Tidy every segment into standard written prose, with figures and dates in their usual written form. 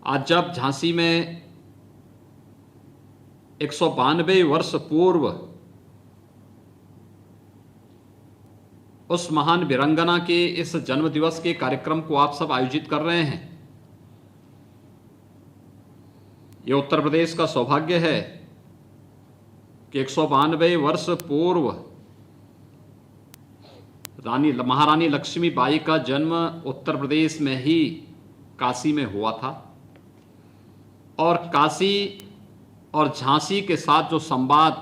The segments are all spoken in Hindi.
आज जब झांसी में 192 वर्ष पूर्व उस महान वीरांगना के इस जन्म दिवस के कार्यक्रम को आप सब आयोजित कर रहे हैं, ये उत्तर प्रदेश का सौभाग्य है कि 192 वर्ष पूर्व महारानी लक्ष्मीबाई का जन्म उत्तर प्रदेश में ही काशी में हुआ था और काशी और झांसी के साथ जो संवाद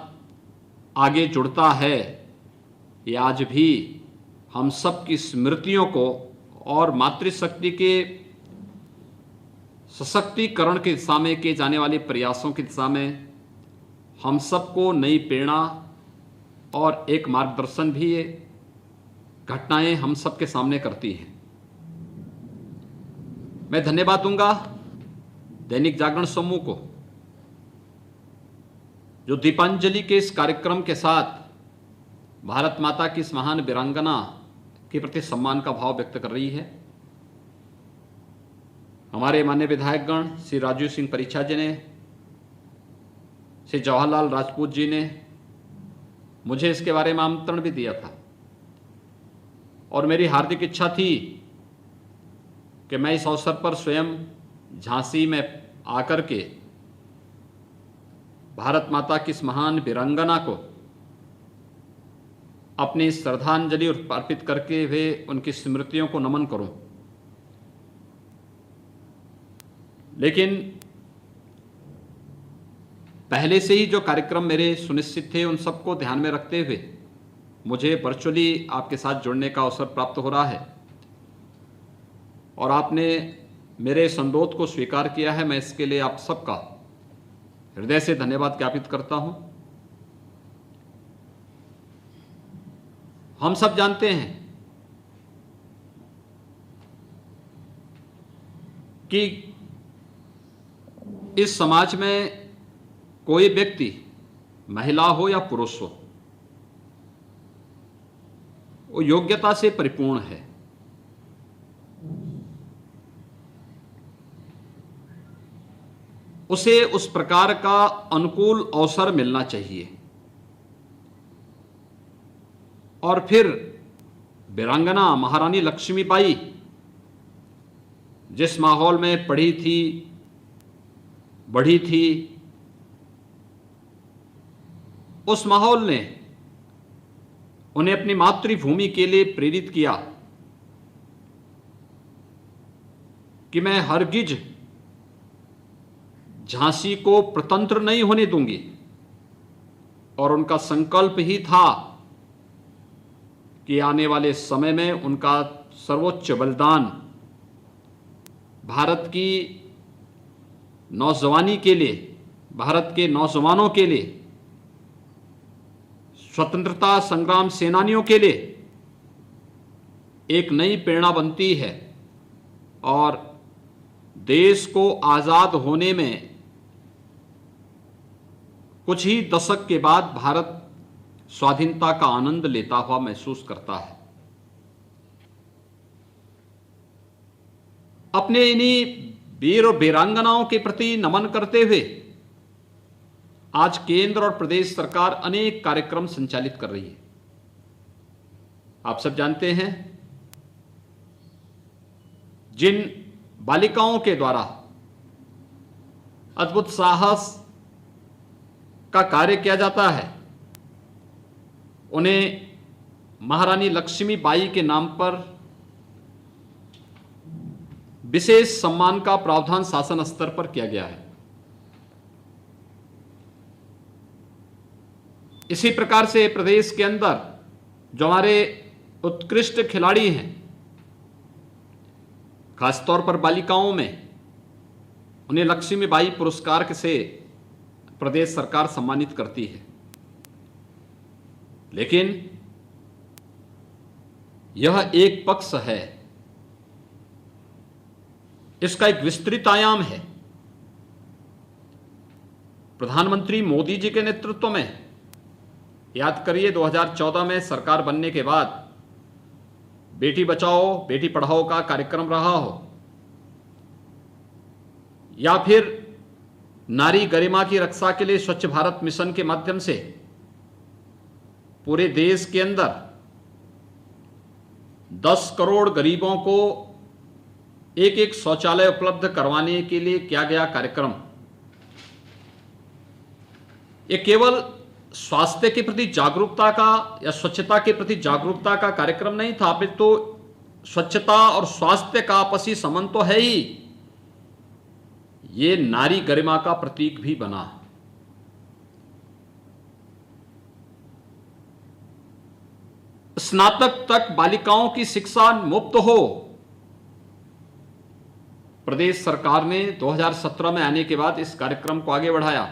आगे जुड़ता है, ये आज भी हम सब की स्मृतियों को और मातृशक्ति के सशक्तिकरण की दिशा में किए जाने वाले प्रयासों की दिशा में हम सबको नई प्रेरणा और एक मार्गदर्शन भी ये घटनाएं हम सबके सामने करती हैं। मैं धन्यवाद दूंगा दैनिक जागरण समूह को, जो दीपांजलि के इस कार्यक्रम के साथ भारत माता की इस महान वीरांगना के प्रति सम्मान का भाव व्यक्त कर रही है। हमारे माननीय विधायकगण श्री राजीव सिंह परीक्षा जी ने, श्री जवाहरलाल राजपूत जी ने मुझे इसके बारे में आमंत्रण भी दिया था और मेरी हार्दिक इच्छा थी कि मैं इस अवसर पर स्वयं झांसी में आकर के भारत माता की इस महान वीरांगना को अपनी श्रद्धांजलि अर्पित करके हुए उनकी स्मृतियों को नमन करूं। लेकिन पहले से ही जो कार्यक्रम मेरे सुनिश्चित थे, उन सबको ध्यान में रखते हुए मुझे वर्चुअली आपके साथ जुड़ने का अवसर प्राप्त हो रहा है और आपने मेरे इस अनुरोध को स्वीकार किया है। मैं इसके लिए आप सबका हृदय से धन्यवाद ज्ञापित करता हूं। हम सब जानते हैं कि इस समाज में कोई व्यक्ति, महिला हो या पुरुष हो, वो योग्यता से परिपूर्ण है। उसे उस प्रकार का अनुकूल अवसर मिलना चाहिए और फिर वीरांगना महारानी लक्ष्मीबाई जिस माहौल में पढ़ी थी, बढ़ी थी, उस माहौल ने उन्हें अपनी मातृभूमि के लिए प्रेरित किया कि मैं हरगिज झांसी को प्रतंत्र नहीं होने दूंगी। और उनका संकल्प ही था कि आने वाले समय में उनका सर्वोच्च बलिदान भारत की नौजवानी के लिए, भारत के नौजवानों के लिए, स्वतंत्रता संग्राम सेनानियों के लिए एक नई प्रेरणा बनती है और देश को आजाद होने में कुछ ही दशक के बाद भारत स्वाधीनता का आनंद लेता हुआ महसूस करता है। अपने इन्हीं वीर और वीरांगनाओं के प्रति नमन करते हुए आज केंद्र और प्रदेश सरकार अनेक कार्यक्रम संचालित कर रही है। आप सब जानते हैं, जिन बालिकाओं के द्वारा अद्भुत साहस का कार्य किया जाता है, उन्हें महारानी लक्ष्मीबाई के नाम पर विशेष सम्मान का प्रावधान शासन स्तर पर किया गया है। इसी प्रकार से प्रदेश के अंदर जो हमारे उत्कृष्ट खिलाड़ी हैं, खासतौर पर बालिकाओं में, उन्हें लक्ष्मीबाई पुरस्कार से प्रदेश सरकार सम्मानित करती है। लेकिन यह एक पक्ष है, इसका एक विस्तृत आयाम है। प्रधानमंत्री मोदी जी के नेतृत्व में, याद करिए 2014 में सरकार बनने के बाद बेटी बचाओ बेटी पढ़ाओ का कार्यक्रम रहा हो, या फिर नारी गरिमा की रक्षा के लिए स्वच्छ भारत मिशन के माध्यम से पूरे देश के अंदर 10 करोड़ गरीबों को एक एक शौचालय उपलब्ध करवाने के लिए किया गया कार्यक्रम, ये केवल स्वास्थ्य के प्रति जागरूकता का या स्वच्छता के प्रति जागरूकता का कार्यक्रम नहीं था, फिर तो स्वच्छता और स्वास्थ्य का आपसी संबंध तो है ही, ये नारी गरिमा का प्रतीक भी बना। स्नातक तक बालिकाओं की शिक्षा मुफ्त हो, प्रदेश सरकार ने 2017 में आने के बाद इस कार्यक्रम को आगे बढ़ाया।